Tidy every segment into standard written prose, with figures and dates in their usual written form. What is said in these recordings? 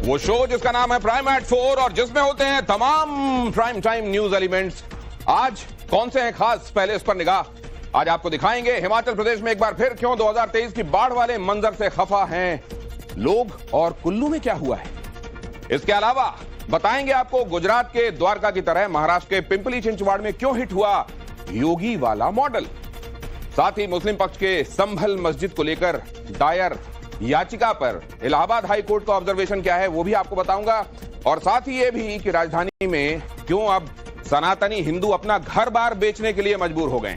वो शो जिसका नाम है प्राइम एट 4 और जिसमें होते हैं तमाम प्राइम टाइम न्यूज एलिमेंट्स। आज कौन से हैं खास, पहले इस पर निगाह। आज आपको दिखाएंगे हिमाचल प्रदेश में एक बार फिर क्यों 2023 की बाढ़ वाले मंजर से खफा हैं लोग और कुल्लू में क्या हुआ है। इसके अलावा बताएंगे आपको गुजरात के द्वारका की तरह महाराष्ट्र के पिंपली चिंचवाड़ में क्यों हिट हुआ योगी वाला मॉडल। साथ ही मुस्लिम पक्ष के संभल मस्जिद को लेकर दायर याचिका पर इलाहाबाद हाई कोर्ट का ऑब्जर्वेशन क्या है वो भी आपको बताऊंगा। और साथ ही ये भी कि राजधानी में क्यों अब सनातनी हिंदू अपना घर बार बेचने के लिए मजबूर हो गए।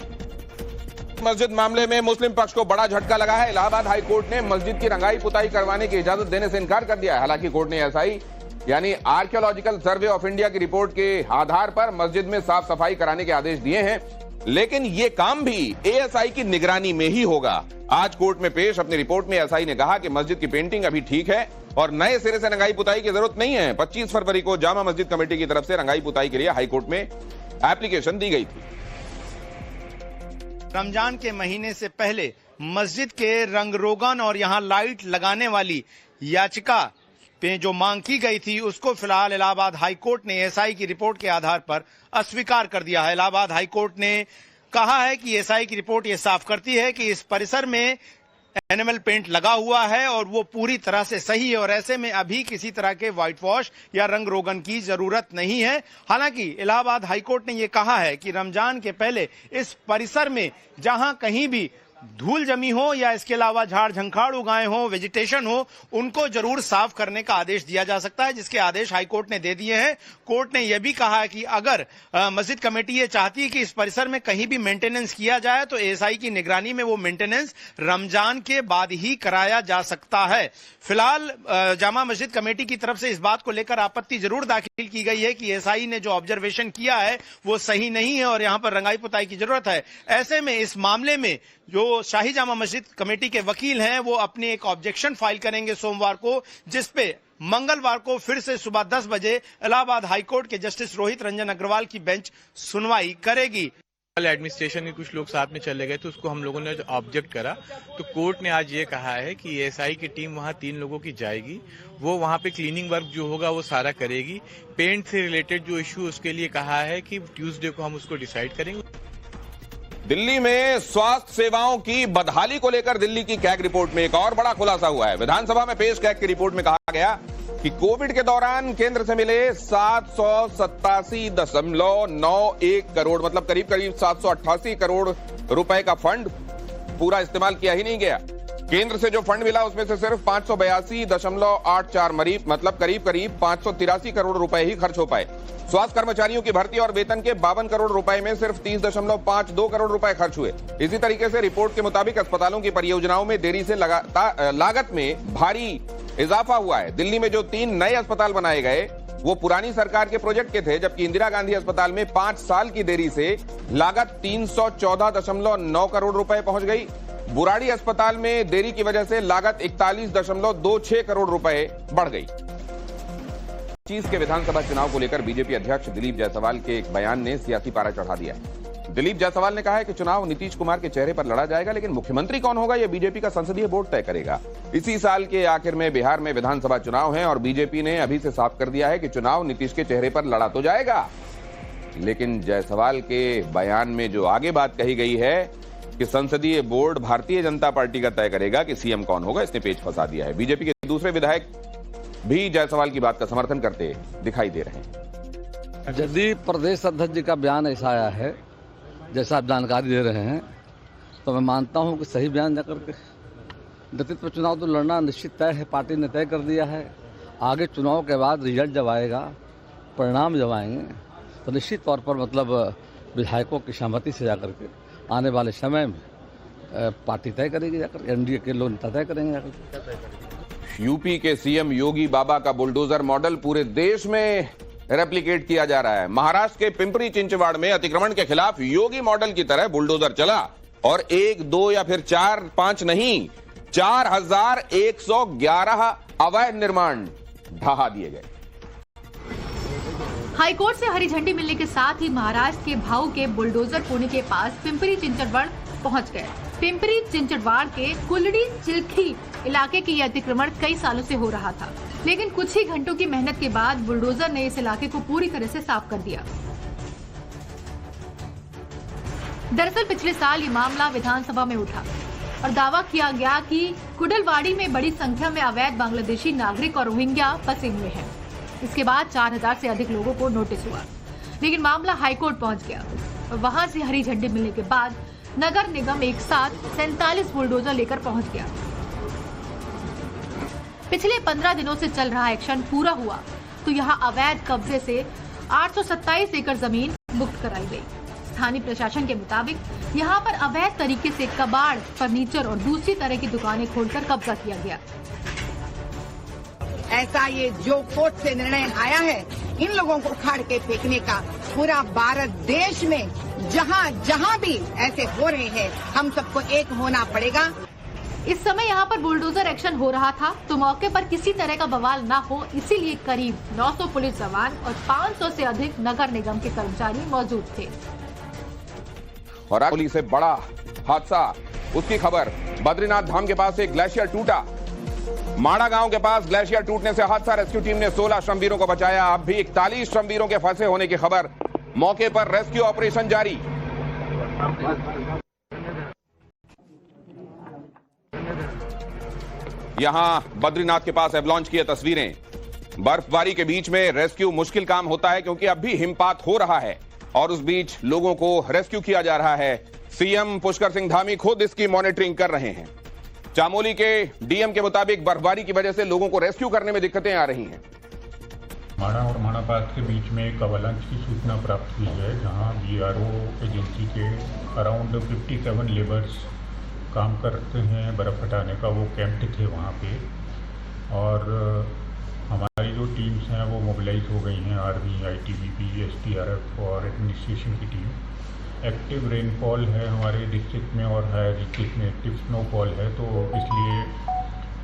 मस्जिद मामले में मुस्लिम पक्ष को बड़ा झटका लगा है। इलाहाबाद हाई कोर्ट ने मस्जिद की रंगाई पुताई करवाने की इजाजत देने से इनकार कर दिया है। हालांकि कोर्ट ने एसआई यानी आर्कियोलॉजिकल सर्वे ऑफ इंडिया की रिपोर्ट के आधार पर मस्जिद में साफ सफाई कराने के आदेश दिए हैं, लेकिन यह काम भी एएसआई की निगरानी में ही होगा। आज कोर्ट में पेश अपनी रिपोर्ट में एसआई ने कहा कि मस्जिद की पेंटिंग अभी ठीक है और नए सिरे से रंगाई पुताई की जरूरत नहीं है। 25 फरवरी को जामा मस्जिद कमेटी की तरफ से रंगाई पुताई के लिए हाईकोर्ट में एप्लीकेशन दी गई थी। रमजान के महीने से पहले मस्जिद के रंग रोगन और यहां लाइट लगाने वाली याचिका पे जो मांग की गई थी उसको फिलहाल इलाहाबाद हाईकोर्ट ने एसआई की रिपोर्ट के आधार पर अस्वीकार कर दिया है। इलाहाबाद हाईकोर्ट ने कहा है कि एसआई की रिपोर्ट ये साफ करती है कि इस परिसर में एनिमल पेंट लगा हुआ है और वो पूरी तरह से सही है और ऐसे में अभी किसी तरह के व्हाइट वॉश या रंग रोगन की जरूरत नहीं है। हालांकि इलाहाबाद हाईकोर्ट ने ये कहा है कि रमजान के पहले इस परिसर में जहां कहीं भी धूल जमी हो या इसके अलावा झाड़ झंखाड़ उगाए हो, वेजिटेशन हो, उनको जरूर साफ करने का आदेश दिया जा सकता है, जिसके आदेश हाईकोर्ट ने दे दिए हैं। कोर्ट ने यह भी कहा है कि अगर मस्जिद कमेटी ये चाहती है कि इस परिसर में कहीं भी मेंटेनेंस किया जाए तो एएसआई की निगरानी में वो मेंटेनेंस रमजान के बाद ही कराया जा सकता है। फिलहाल जामा मस्जिद कमेटी की तरफ से इस बात को लेकर आपत्ति जरूर दाखिल की गई है कि एएसआई ने जो ऑब्जर्वेशन किया है वो सही नहीं है और यहां पर रंगाई पुताई की जरूरत है। ऐसे में इस मामले में जो शाही जामा मस्जिद कमेटी के वकील हैं वो अपनी एक ऑब्जेक्शन फाइल करेंगे सोमवार को, जिसपे मंगलवार को फिर से सुबह 10 बजे इलाहाबाद हाईकोर्ट के जस्टिस रोहित रंजन अग्रवाल की बेंच सुनवाई करेगी। एडमिनिस्ट्रेशन के कुछ लोग साथ में चले गए तो उसको हम लोगों ने ऑब्जेक्ट करा तो कोर्ट ने आज ये कहा है कि एएसआई की टीम वहां 3 लोगों की जाएगी, वो वहां पे क्लीनिंग वर्क जो होगा वो सारा करेगी। पेंट से रिलेटेड जो इश्यू उसके लिए कहा है कि ट्यूसडे को हम उसको डिसाइड करेंगे। दिल्ली में स्वास्थ्य सेवाओं की बदहाली को लेकर दिल्ली की कैग रिपोर्ट में एक और बड़ा खुलासा हुआ है। विधानसभा में पेश कैग की रिपोर्ट में कहा गया कि कोविड के दौरान केंद्र से मिले 787.91 करोड़ मतलब करीब 788 करोड़ रुपए का फंड पूरा इस्तेमाल किया ही नहीं गया। केंद्र से जो फंड मिला उसमें से सिर्फ 582.84 मरीज मतलब करीब 583 करोड़ रुपए ही खर्च हो पाए। स्वास्थ्य कर्मचारियों की भर्ती और वेतन के 52 करोड़ रुपए में सिर्फ 30.52 करोड़ रुपए खर्च हुए। इसी तरीके से रिपोर्ट के मुताबिक अस्पतालों की परियोजनाओं में देरी से लागत में भारी इजाफा हुआ है। दिल्ली में जो 3 नए अस्पताल बनाए गए वो पुरानी सरकार के प्रोजेक्ट के थे, जबकि इंदिरा गांधी अस्पताल में 5 साल की देरी से लागत 314.9 करोड़ रुपए पहुंच गई। बुराड़ी अस्पताल में देरी की वजह से लागत 41.26 करोड़ रुपए बढ़ गई। 25 के विधानसभा चुनाव को लेकर बीजेपी अध्यक्ष दिलीप जायसवाल के एक बयान ने सियासी पारा चढ़ा दिया। दिलीप जायसवाल ने कहा है कि चुनाव नीतीश कुमार के चेहरे पर लड़ा जाएगा, लेकिन मुख्यमंत्री कौन होगा यह बीजेपी का संसदीय बोर्ड तय करेगा। इसी साल के आखिर में बिहार में विधानसभा चुनाव है और बीजेपी ने अभी से साफ कर दिया है कि चुनाव नीतीश के चेहरे पर लड़ा तो जाएगा, लेकिन जायसवाल के बयान में जो आगे बात कही गई है कि संसदीय बोर्ड भारतीय जनता पार्टी का तय करेगा कि सीएम कौन होगा, इसने पेच फंसा दिया है। बीजेपी के दूसरे विधायक भी जायसवाल की बात का समर्थन करते दिखाई दे रहे हैं। यदि प्रदेश अध्यक्ष जी का बयान ऐसा आया है जैसा आप जानकारी दे रहे हैं तो मैं मानता हूं कि सही बयान जाकर के नेतृत्व चुनाव तो लड़ना निश्चित तय है, पार्टी ने तय कर दिया है। आगे चुनाव के बाद रिजल्ट जब आएगा, परिणाम जब आएंगे तो निश्चित तौर पर मतलब विधायकों की सहमति से जाकर के आने वाले समय में पार्टी तय करेगी, जाकर एनडीए के लोग नेता तय करेंगे जाकर। यूपी के सीएम योगी बाबा का बुलडोजर मॉडल पूरे देश में रेप्लिकेट किया जा रहा है। महाराष्ट्र के पिंपरी चिंचवाड़ में अतिक्रमण के खिलाफ योगी मॉडल की तरह बुलडोजर चला और 1, 2 या फिर 4, 5 नहीं 4111 अवैध निर्माण ढहा दिए गए। हाईकोर्ट से हरी झंडी मिलने के साथ ही महाराष्ट्र के भाऊ के बुलडोजर पुणे के पास पिंपरी चिंचवाड़ पहुंच गए। पिंपरी चिंचवाड़ के कुलड़ी चिल्खी इलाके की यह अतिक्रमण कई सालों से हो रहा था। लेकिन कुछ ही घंटों की मेहनत के बाद बुलडोजर ने इस इलाके को पूरी तरह से साफ कर दिया। दरअसल पिछले साल ये मामला विधानसभा में उठा और दावा किया गया कि कुडलवाड़ी में बड़ी संख्या में अवैध बांग्लादेशी नागरिक और रोहिंग्या फंसे हुए हैं। इसके बाद 4000 से अधिक लोगों को नोटिस हुआ, लेकिन मामला हाईकोर्ट पहुंच गया और वहां से हरी झंडी मिलने के बाद नगर निगम एक साथ 47 बुलडोजर लेकर पहुंच गया। पिछले 15 दिनों से चल रहा एक्शन पूरा हुआ तो यहां अवैध कब्जे से 827 एकड़ जमीन मुक्त कराई गई। स्थानीय प्रशासन के मुताबिक यहां पर अवैध तरीके से कबाड़, फर्नीचर और दूसरी तरह की दुकानें खोलकर कब्जा किया गया। ऐसा ये जो कोर्ट से निर्णय आया है, इन लोगों को उखाड़ के फेंकने का, पूरा भारत देश में जहां जहां भी ऐसे हो रहे हैं, हम सबको एक होना पड़ेगा। इस समय यहाँ पर बुलडोजर एक्शन हो रहा था तो मौके पर किसी तरह का बवाल ना हो, इसीलिए करीब 900 पुलिस जवान और 500 से अधिक नगर निगम के कर्मचारी मौजूद थे। और पुलिस से बड़ा हादसा, उसकी खबर। बद्रीनाथ धाम के पास एक ग्लेशियर टूटा। माड़ा गांव के पास ग्लेशियर टूटने से हादसा। रेस्क्यू टीम ने 16 श्रमवीरों को बचाया। अब भी 41 श्रमवीरों के फंसे होने की खबर। मौके पर रेस्क्यू ऑपरेशन जारी। यहां बद्रीनाथ के पास एवलांच की तस्वीरें। बर्फबारी के बीच में रेस्क्यू मुश्किल काम होता है क्योंकि अब भी हिमपात हो रहा है और उस बीच लोगों को रेस्क्यू किया जा रहा है। सीएम पुष्कर सिंह धामी खुद इसकी मॉनिटरिंग कर रहे हैं। चामोली के डीएम के मुताबिक बर्फबारी की वजह से लोगों को रेस्क्यू करने में दिक्कतें आ रही हैं। माड़ा और माणापात के बीच में एक अवलांच की सूचना प्राप्त हुई है, जहां बीआरओ एजेंसी के अराउंड 57 लेबर्स काम करते हैं बर्फ़ हटाने का, वो कैंप्ड थे वहाँ पे। और हमारी जो टीम्स हैं वो मोबिलाइज हो गई हैं, आर्मी, आईटीबीपी, एसडीआरएफ और एडमिनिस्ट्रेशन की टीम। एक्टिव रेनफॉल है हमारे डिस्ट्रिक्ट में और हायर डिस्ट्रिक्ट में एक्टिव स्नोफॉल है, तो इसलिए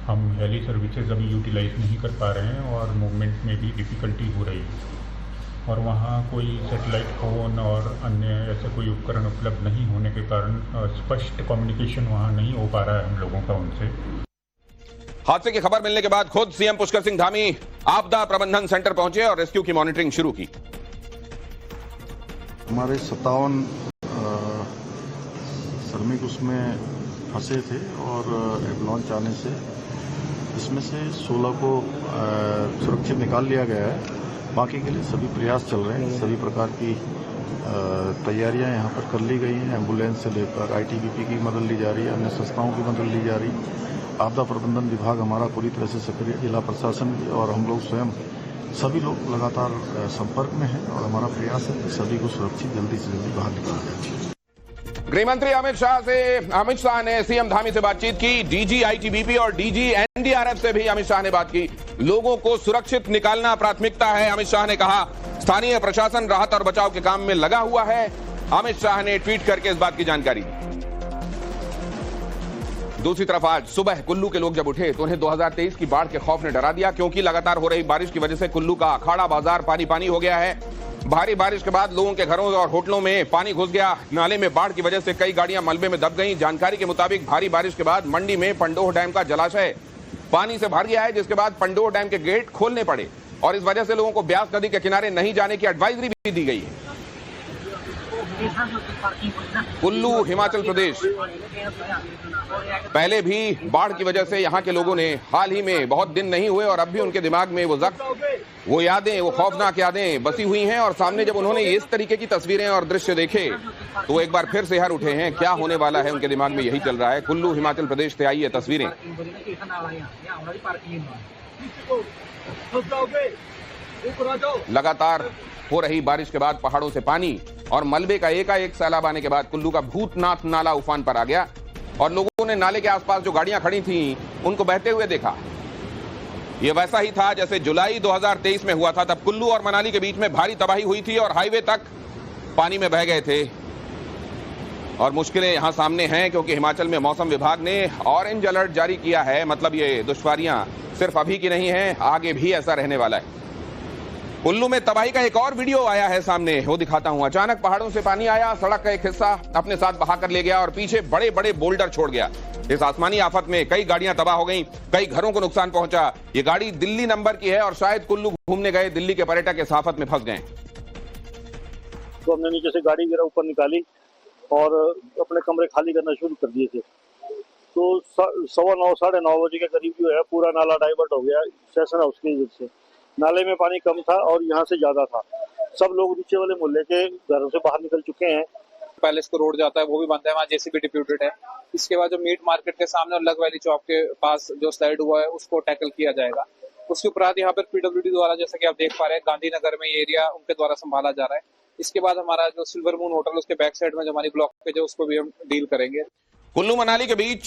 हम हेली सर्विसेज अभी यूटिलाइज नहीं कर पा रहे हैं और मूवमेंट में भी डिफ़िकल्टी हो रही है। और वहाँ कोई सैटेलाइट फ़ोन और अन्य ऐसे कोई उपकरण उपलब्ध नहीं होने के कारण स्पष्ट कम्युनिकेशन वहाँ नहीं हो पा रहा है हम लोगों का उनसे। हादसे की खबर मिलने के बाद खुद सीएम पुष्कर सिंह धामी आपदा प्रबंधन सेंटर पहुंचे और रेस्क्यू की मॉनिटरिंग शुरू की। हमारे 57 श्रमिक उसमें फंसे थे और एवलांच आने से इसमें से 16 को सुरक्षित निकाल लिया गया है। बाकी के लिए सभी प्रयास चल रहे हैं। सभी प्रकार की तैयारियां यहाँ पर कर ली गई हैं। एम्बुलेंस से लेकर आईटीबीपी की मदद ली जा रही है, अन्य संस्थाओं की मदद ली जा रही है। आपदा प्रबंधन विभाग हमारा पूरी तरह से सक्रिय, जिला प्रशासन भी, और हम लोग स्वयं सभी लोग लगातार संपर्क में हैं और हमारा प्रयास है कि सभी को सुरक्षित जल्दी से जल्दी बाहर निकाला जाए। गृह मंत्री अमित शाह ने सीएम धामी से बातचीत की। डीजी आईटीबीपी और डीजी एनडीआरएफ से भी अमित शाह ने बात की। लोगों को सुरक्षित निकालना प्राथमिकता है, अमित शाह ने कहा। स्थानीय प्रशासन राहत और बचाव के काम में लगा हुआ है, अमित शाह ने ट्वीट करके इस बात की जानकारी दी। दूसरी तरफ आज सुबह कुल्लू के लोग जब उठे तो उन्हें 2023 की बाढ़ के खौफ ने डरा दिया, क्योंकि लगातार हो रही बारिश की वजह से कुल्लू का अखाड़ा बाजार पानी पानी हो गया है। भारी बारिश के बाद लोगों के घरों और होटलों में पानी घुस गया। नाले में बाढ़ की वजह से कई गाड़ियां मलबे में दब गईं। जानकारी के मुताबिक भारी बारिश के बाद मंडी में पंडोह डैम का जलाशय पानी से भर गया है, जिसके बाद पंडोह डैम के गेट खोलने पड़े और इस वजह से लोगों को ब्यास नदी के किनारे नहीं जाने की एडवाइजरी भी दी गई है। कुल्लू, हिमाचल प्रदेश। पहले भी बाढ़ की वजह से यहाँ के लोगों ने हाल ही में, बहुत दिन नहीं हुए और अब भी उनके दिमाग में वो जख्म, वो यादें, वो खौफनाक यादें बसी हुई हैं। और सामने जब उन्होंने इस तरीके की तस्वीरें और दृश्य देखे तो वो एक बार फिर से हर उठे हैं। क्या होने वाला है उनके दिमाग में यही चल रहा है। कुल्लू, हिमाचल प्रदेश से आई ये तस्वीरें। लगातार हो रही बारिश के बाद पहाड़ों से पानी और मलबे का एकाएक सैलाब आने के बाद कुल्लू का भूतनाथ नाला उफान पर आ गया और लोगों ने नाले के आसपास जो गाड़ियां खड़ी थीं उनको बहते हुए देखा। यह वैसा ही था जैसे जुलाई 2023 में हुआ था। तब कुल्लू और मनाली के बीच में भारी तबाही हुई थी और हाईवे तक पानी में बह गए थे। और मुश्किलें यहां सामने हैं क्योंकि हिमाचल में मौसम विभाग ने ऑरेंज अलर्ट जारी किया है। मतलब ये दुश्वारियां सिर्फ अभी की नहीं है, आगे भी ऐसा रहने वाला है। कुल्लू में तबाही का एक और वीडियो आया है सामने, वो दिखाता हूं। अचानक पहाड़ों से पानी आया, सड़क का एक हिस्सा अपने साथ बहा कर ले गया और पीछे बड़े बड़े बोल्डर छोड़ गया। इस आसमानी आफत में कई गाड़ियां तबाह हो गईं, कई घरों को नुकसान पहुंचा। ये गाड़ी दिल्ली नंबर की है और शायद कुल्लू घूमने गए दिल्ली के पर्यटक इस आफत में फंस गए। तो हमने नीचे से गाड़ी गिरा ऊपर निकाली और अपने कमरे खाली करना शुरू कर दिए थे। तो 9:15 साढ़े 9 बजे के करीब जो है पूरा नाला डाइवर्ट हो गया सेशन हाउस की वजह से। नाले में पानी कम था और यहाँ से ज्यादा था। सब लोग नीचे वाले मोहल्ले के घरों से बाहर निकल चुके हैं। पैलेस को रोड जाता है वो भी बंद है, वहाँ जेसीबी डिप्यूटेड है। इसके बाद जो मीट मार्केट के सामने और लग वैली चौक के पास जो स्लाइड हुआ है उसको टैकल किया जाएगा। उसके उपरांत यहाँ पर पीडब्ल्यूडी द्वारा, जैसा कि आप देख पा रहे हैं, गांधीनगर में ये एरिया उनके द्वारा संभाला जा रहा है। इसके बाद हमारा जो सिल्वर मून होटल उसके बैक साइड में जो हमारी ब्लॉक पे जो उसको भी हम डील करेंगे। कुल्लू मनाली के बीच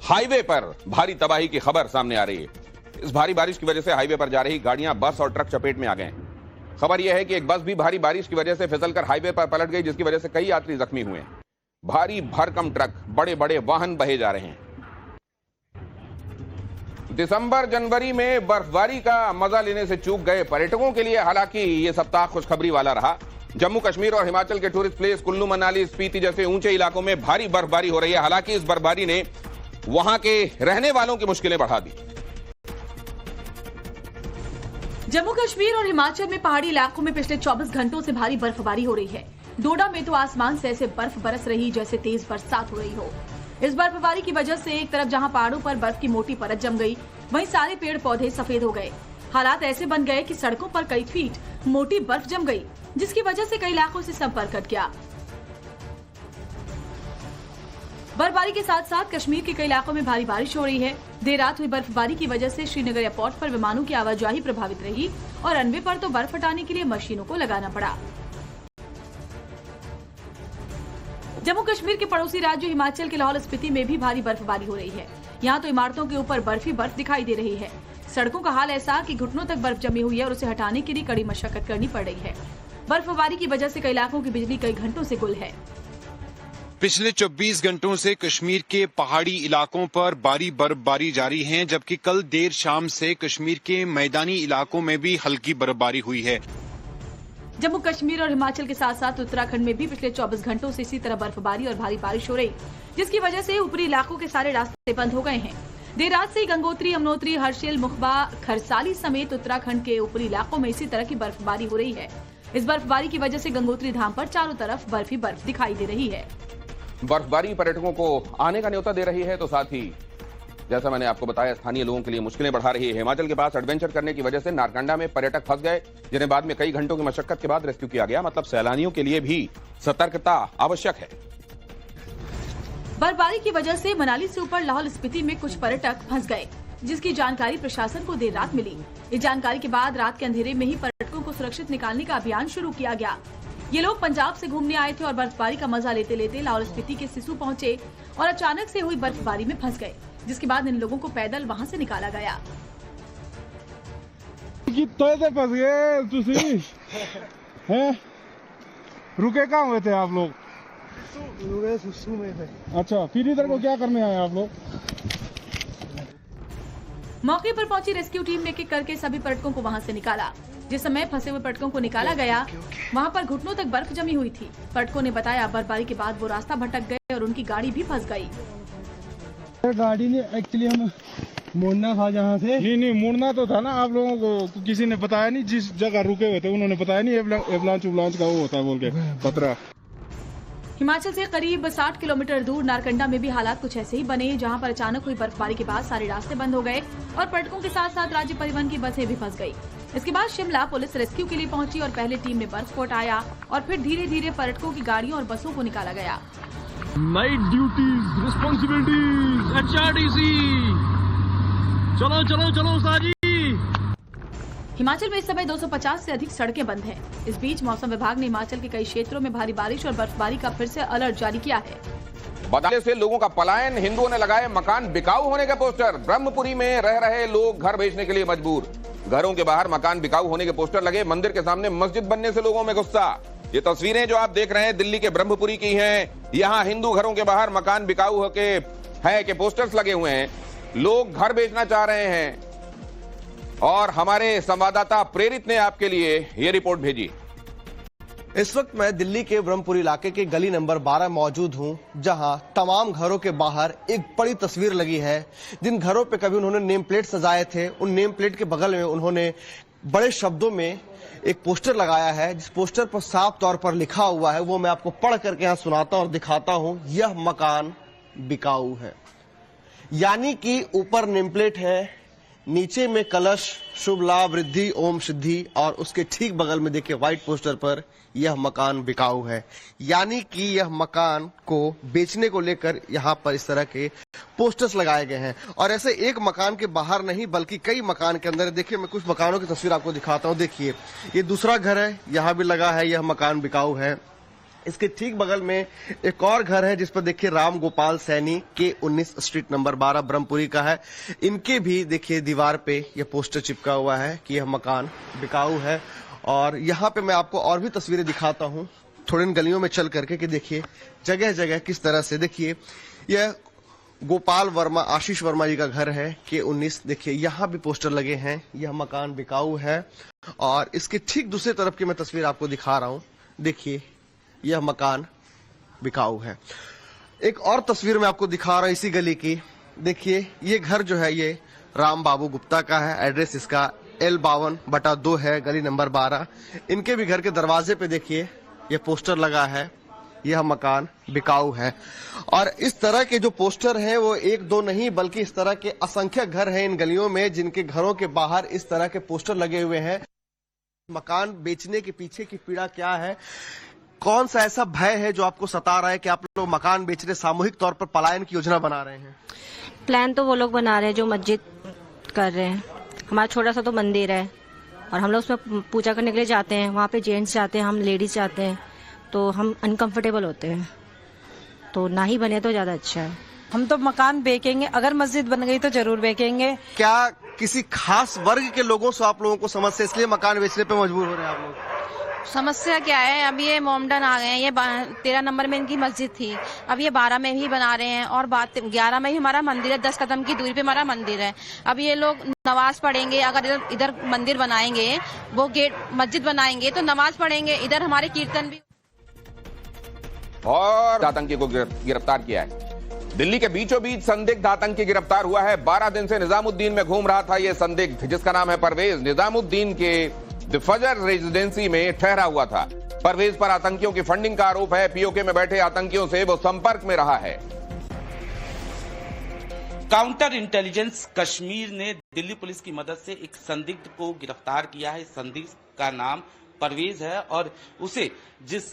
हाईवे पर भारी तबाही की खबर सामने आ रही है। इस भारी बारिश की वजह से हाईवे पर जा रही गाड़ियां, बस और ट्रक चपेट में आ गए हैं। खबर यह है कि एक बस भी भारी बारिश की वजह से फिसलकर हाईवे पर पलट गई, जिसकी वजह से कई यात्री जख्मी हुए हैं। भारी भरकम ट्रक, बड़े बड़े वाहन बहे जा रहे हैं। दिसंबर जनवरी में बर्फबारी का मजा लेने से चूक गए पर्यटकों के लिए हालांकि ये सप्ताह खुशखबरी वाला रहा। जम्मू कश्मीर और हिमाचल के टूरिस्ट प्लेस कुल्लू मनाली स्पीति जैसे ऊंचे इलाकों में भारी बर्फबारी हो रही है। हालांकि इस बर्फबारी ने वहां के रहने वालों की मुश्किलें बढ़ा दी। जम्मू कश्मीर और हिमाचल में पहाड़ी इलाकों में पिछले 24 घंटों से भारी बर्फबारी हो रही है। डोडा में तो आसमान से ऐसे बर्फ बरस रही जैसे तेज बरसात हो रही हो। इस बर्फबारी की वजह से एक तरफ जहां पहाड़ों पर बर्फ की मोटी परत जम गई, वहीं सारे पेड़ पौधे सफेद हो गए। हालात ऐसे बन गए कि सड़कों पर कई फीट मोटी बर्फ जम गई, जिसकी वजह से कई इलाकों से संपर्क कट गया। बर्फबारी के साथ साथ कश्मीर के कई इलाकों में भारी बारिश हो रही है। देर रात हुई बर्फबारी की वजह से श्रीनगर एयरपोर्ट पर विमानों की आवाजाही प्रभावित रही और रनवे पर तो बर्फ हटाने के लिए मशीनों को लगाना पड़ा। जम्मू कश्मीर के पड़ोसी राज्य हिमाचल के लाहौल स्पीति में भी भारी बर्फबारी हो रही है। यहाँ तो इमारतों के ऊपर बर्फ ही बर्फ दिखाई दे रही है। सड़कों का हाल ऐसा कि घुटनों तक बर्फ जमी हुई है और उसे हटाने के लिए कड़ी मशक्कत करनी पड़ रही है। बर्फबारी की वजह से कई इलाकों की बिजली कई घंटों से गुल है। पिछले 24 घंटों से कश्मीर के पहाड़ी इलाकों पर भारी बर्फबारी जारी है, जबकि कल देर शाम से कश्मीर के मैदानी इलाकों में भी हल्की बर्फबारी हुई है। जम्मू कश्मीर और हिमाचल के साथ साथ उत्तराखंड में भी पिछले 24 घंटों से इसी तरह बर्फबारी और भारी बारिश हो रही, जिसकी वजह से ऊपरी इलाकों के सारे रास्ते बंद हो गए हैं। देर रात से गंगोत्री, यमुनोत्री, हर्षिल, मुखबा, खरसाली समेत उत्तराखंड के ऊपरी इलाकों में इसी तरह की बर्फबारी हो रही है। इस बर्फबारी की वजह से गंगोत्री धाम पर चारों तरफ बर्फ ही बर्फ दिखाई दे रही है। बर्फबारी पर्यटकों को आने का न्योता दे रही है, तो साथ ही जैसा मैंने आपको बताया स्थानीय लोगों के लिए मुश्किलें बढ़ा रही है। हिमाचल के पास एडवेंचर करने की वजह से नारकंडा में पर्यटक फंस गए, जिन्हें बाद में कई घंटों की मशक्कत के बाद रेस्क्यू किया गया। मतलब सैलानियों के लिए भी सतर्कता आवश्यक है। बर्फबारी की वजह से मनाली से ऊपर लाहौल स्पीति में कुछ पर्यटक फंस गए, जिसकी जानकारी प्रशासन को देर रात मिली। इस जानकारी के बाद रात के अंधेरे में ही पर्यटकों को सुरक्षित निकालने का अभियान शुरू किया गया। ये लोग पंजाब से घूमने आए थे और बर्फबारी का मजा लेते लेते लाहौल स्पीति के सिसु पहुंचे और अचानक से हुई बर्फबारी में फंस गए, जिसके बाद इन लोगों को पैदल वहां से निकाला गया। फंस गए हैं? रुके कहाँ हुए थे आप लोग? सिसु में थे। अच्छा, फिर इधर को क्या करने आए आप लोग? मौके पर पहुंची रेस्क्यू टीम ने एक एक करके सभी पर्यटकों को वहां से निकाला। जिस समय फंसे हुए पर्यटकों को निकाला गया, वहां पर घुटनों तक बर्फ जमी हुई थी। पर्यटकों ने बताया बर्फबारी के बाद वो रास्ता भटक गए और उनकी गाड़ी भी फंस गई। गाड़ी ने एक्चुअली हम मोड़ना था जहाँ से। नहीं मोड़ना तो था ना, आप लोगों को किसी ने बताया नहीं। जिस जगह रुके हुए थे उन्होंने बताया नहीं एवलांच उवलांच का वो होता है बोल के पतरा। हिमाचल से करीब 60 किलोमीटर दूर नारकंडा में भी हालात कुछ ऐसे ही बने, जहां पर अचानक हुई बर्फबारी के बाद सारे रास्ते बंद हो गए और पर्यटकों के साथ साथ राज्य परिवहन की बसें भी फंस गई। इसके बाद शिमला पुलिस रेस्क्यू के लिए पहुंची और पहले टीम ने बर्फ को हटाया और फिर धीरे धीरे पर्यटकों की गाड़ियों और बसों को निकाला गया। नाइट ड्यूटीज, रिस्पॉन्सिबिलिटीज, HRTC, चलो चलो चलो साजी। हिमाचल में इस समय 250 से अधिक सड़कें बंद हैं। इस बीच मौसम विभाग ने हिमाचल के कई क्षेत्रों में भारी बारिश और बर्फबारी का फिर से अलर्ट जारी किया है। बदले से लोगों का पलायन, हिंदुओं ने लगाए मकान बिकाऊ होने के पोस्टर। ब्रह्मपुरी में रह रहे लोग घर बेचने के लिए मजबूर। घरों के बाहर मकान बिकाऊ होने के पोस्टर लगे। मंदिर के सामने मस्जिद बनने से लोगों में गुस्सा। ये तस्वीरें जो आप देख रहे हैं दिल्ली के ब्रह्मपुरी की हैं। यहाँ हिंदू घरों के बाहर मकान बिकाऊ होके है कि पोस्टर्स लगे हुए हैं। लोग घर बेचना चाह रहे हैं और हमारे संवाददाता प्रेरित ने आपके लिए ये रिपोर्ट भेजी। इस वक्त मैं दिल्ली के ब्रह्मपुरी इलाके के गली नंबर 12 मौजूद हूं, जहां तमाम घरों के बाहर एक बड़ी तस्वीर लगी है। जिन घरों पे कभी उन्होंने नेम प्लेट सजाए थे, उन नेम प्लेट के बगल में उन्होंने बड़े शब्दों में एक पोस्टर लगाया है, जिस पोस्टर पर साफ तौर पर लिखा हुआ है, वो मैं आपको पढ़ करके यहां सुनाता और दिखाता हूं। यह मकान बिकाऊ है। यानी कि ऊपर नेम प्लेट है, नीचे में कलश, शुभ लाभ, रिद्धि, ओम सिद्धि, और उसके ठीक बगल में देखिए व्हाइट पोस्टर पर यह मकान बिकाऊ है। यानी कि यह मकान को बेचने को लेकर यहाँ पर इस तरह के पोस्टर्स लगाए गए हैं। और ऐसे एक मकान के बाहर नहीं बल्कि कई मकान के अंदर। देखिए, मैं कुछ मकानों की तस्वीर आपको दिखाता हूँ। देखिए, ये दूसरा घर है, यहाँ भी लगा है यह मकान बिकाऊ है। इसके ठीक बगल में एक और घर है जिस पर देखिए राम गोपाल सैनी के 19 स्ट्रीट नंबर 12 ब्रह्मपुरी का है। इनके भी देखिए दीवार पे यह पोस्टर चिपका हुआ है कि यह मकान बिकाऊ है। और यहाँ पे मैं आपको और भी तस्वीरें दिखाता हूँ थोड़े इन गलियों में चल करके कि देखिए जगह जगह किस तरह से। देखिए, यह गोपाल वर्मा, आशीष वर्मा जी का घर है के 19। देखिए, यहाँ भी पोस्टर लगे हैं, यह मकान बिकाऊ है। और इसके ठीक दूसरी तरफ की मैं तस्वीर आपको दिखा रहा हूँ। देखिए, यह मकान बिकाऊ है। एक और तस्वीर मैं आपको दिखा रहा हूं इसी गली की। देखिए, ये घर जो है ये राम बाबू गुप्ता का है। एड्रेस इसका L52/2 है, गली नंबर 12। इनके भी घर के दरवाजे पे देखिए ये पोस्टर लगा है, यह मकान बिकाऊ है। और इस तरह के जो पोस्टर हैं वो एक दो नहीं बल्कि इस तरह के असंख्य घर हैं इन गलियों में, जिनके घरों के बाहर इस तरह के पोस्टर लगे हुए हैं। मकान बेचने के पीछे की पीड़ा क्या है, कौन सा ऐसा भय है जो आपको सता रहा है कि आप लोग मकान बेचने सामूहिक तौर पर पलायन की योजना बना रहे हैं? प्लान तो वो लोग बना रहे हैं जो मस्जिद कर रहे हैं। हमारा छोटा सा तो मंदिर है और हम लोग उसमें पूजा करने के लिए जाते हैं। वहाँ पे जेंट्स जाते हैं, हम लेडीज जाते हैं, तो हम अनकंफर्टेबल होते हैं। तो ना ही बने तो ज्यादा अच्छा है। हम तो मकान बेचेंगे, अगर मस्जिद बन गई तो जरूर बेचेंगे। क्या किसी खास वर्ग के लोगों से आप लोगों को समस्या इसलिए मकान बेचने पे मजबूर हो रहे हैं आप लोग? समस्या क्या है, अब ये मोमडन आ गए हैं। ये 13 नंबर में इनकी मस्जिद थी, अब ये 12 में भी बना रहे हैं और 11 में भी हमारा मंदिर है। 10 कदम की दूरी पे हमारा मंदिर है। अब ये लोग नमाज पढ़ेंगे, अगर इधर मंदिर बनाएंगे, वो गेट मस्जिद बनाएंगे तो नमाज पढ़ेंगे, इधर हमारे कीर्तन भी। और आतंकी को गिरफ्तार किया है। दिल्ली के बीचों बीच संदिग्ध आतंकी गिरफ्तार हुआ है। 12 दिन से निजामुद्दीन में घूम रहा था यह संदिग्ध, जिसका नाम है परवेज। निजामुद्दीन के द फजर रेजिडेंसी में ठहरा हुआ था। परवेज पर आतंकियों की फंडिंग का आरोप है। पीओके में बैठे आतंकियों से वो संपर्क में रहा है। काउंटर इंटेलिजेंस कश्मीर ने दिल्ली पुलिस की मदद से एक संदिग्ध को गिरफ्तार किया है। संदिग्ध का नाम परवेज है और उसे जिस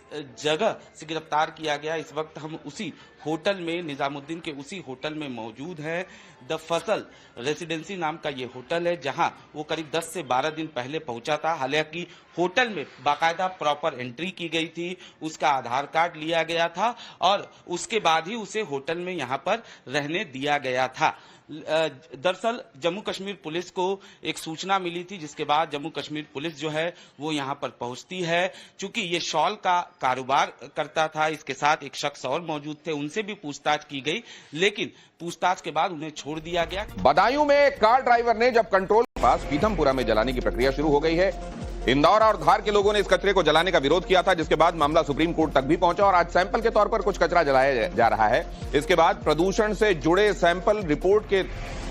जगह से गिरफ्तार किया गया, इस वक्त हम उसी होटल में, निजामुद्दीन के उसी होटल में मौजूद हैं। द फसल रेसिडेंसी नाम का ये होटल है, जहां वो करीब 10 से 12 दिन पहले पहुंचा था। हालांकि होटल में बाकायदा प्रॉपर एंट्री की गई थी, उसका आधार कार्ड लिया गया था और उसके बाद ही उसे होटल में यहां पर रहने दिया गया था। दरअसल जम्मू कश्मीर पुलिस को एक सूचना मिली थी, जिसके बाद जम्मू कश्मीर पुलिस जो है वो यहां पर पहुंचती है। चूंकि ये शॉल का कारोबार करता था, इसके साथ एक शख्स और मौजूद थे, उनसे भी पूछताछ की गई, लेकिन पूछताछ के बाद उन्हें छोड़ दिया गया। बदायूं में कार ड्राइवर ने जब कंट्रोल के पास पीथमपुरा में जलाने की प्रक्रिया शुरू हो गई है। इंदौर और धार के लोगों ने इस कचरे को जलाने का विरोध किया था, जिसके बाद मामला सुप्रीम कोर्ट तक भी पहुंचा और आज सैंपल के तौर पर कुछ कचरा जलाया जा रहा है। इसके बाद प्रदूषण से जुड़े सैंपल रिपोर्ट के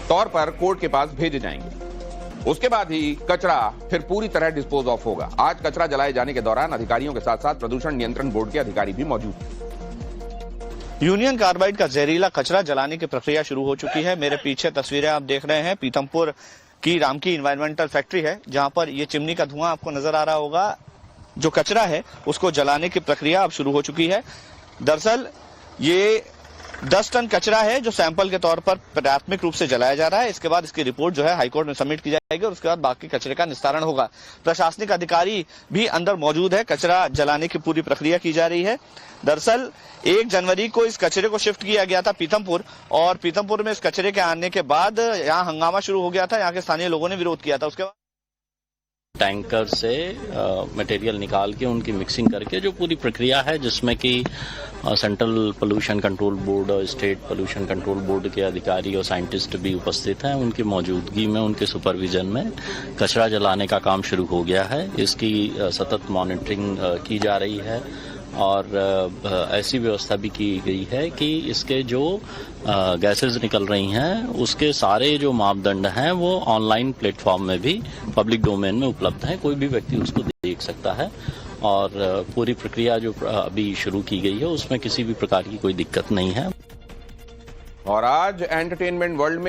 तौर पर कोर्ट के पास भेजे जाएंगे। उसके बाद ही कचरा फिर पूरी तरह डिस्पोज ऑफ होगा। आज कचरा जलाए जाने के दौरान अधिकारियों के साथ साथ प्रदूषण नियंत्रण बोर्ड के अधिकारी भी मौजूद हैं। यूनियन कार्बाइड का जहरीला कचरा जलाने की प्रक्रिया शुरू हो चुकी है। मेरे पीछे तस्वीरें आप देख रहे हैं, पीथमपुर की रामकी इन्वायरमेंटल फैक्ट्री है, जहां पर ये चिमनी का धुआं आपको नजर आ रहा होगा। जो कचरा है उसको जलाने की प्रक्रिया अब शुरू हो चुकी है। दरअसल ये 10 टन कचरा है जो सैंपल के तौर पर प्राथमिक रूप से जलाया जा रहा है। इसके बाद इसकी रिपोर्ट जो है हाईकोर्ट में सबमिट की जाएगी और उसके बाद बाकी कचरे का निस्तारण होगा। प्रशासनिक अधिकारी भी अंदर मौजूद है, कचरा जलाने की पूरी प्रक्रिया की जा रही है। दरअसल 1 जनवरी को इस कचरे को शिफ्ट किया गया था पीथमपुर, और पीथमपुर में इस कचरे के आने के बाद यहाँ हंगामा शुरू हो गया था। यहाँ के स्थानीय लोगों ने विरोध किया था। उसके बाद टैंकर से मटेरियल निकाल के उनकी मिक्सिंग करके जो पूरी प्रक्रिया है, जिसमें कि सेंट्रल पोल्यूशन कंट्रोल बोर्ड और स्टेट पोल्यूशन कंट्रोल बोर्ड के अधिकारी और साइंटिस्ट भी उपस्थित हैं, उनकी मौजूदगी में, उनके सुपरविजन में कचरा जलाने का काम शुरू हो गया है। इसकी सतत मॉनिटरिंग की जा रही है और ऐसी व्यवस्था भी की गई है कि इसके जो गैसेस निकल रही हैं उसके सारे जो मापदंड हैं वो ऑनलाइन प्लेटफॉर्म में भी पब्लिक डोमेन में उपलब्ध हैं, कोई भी व्यक्ति उसको देख सकता है और पूरी प्रक्रिया जो अभी शुरू की गई है उसमें किसी भी प्रकार की कोई दिक्कत नहीं है। और आज एंटरटेनमेंट वर्ल्ड में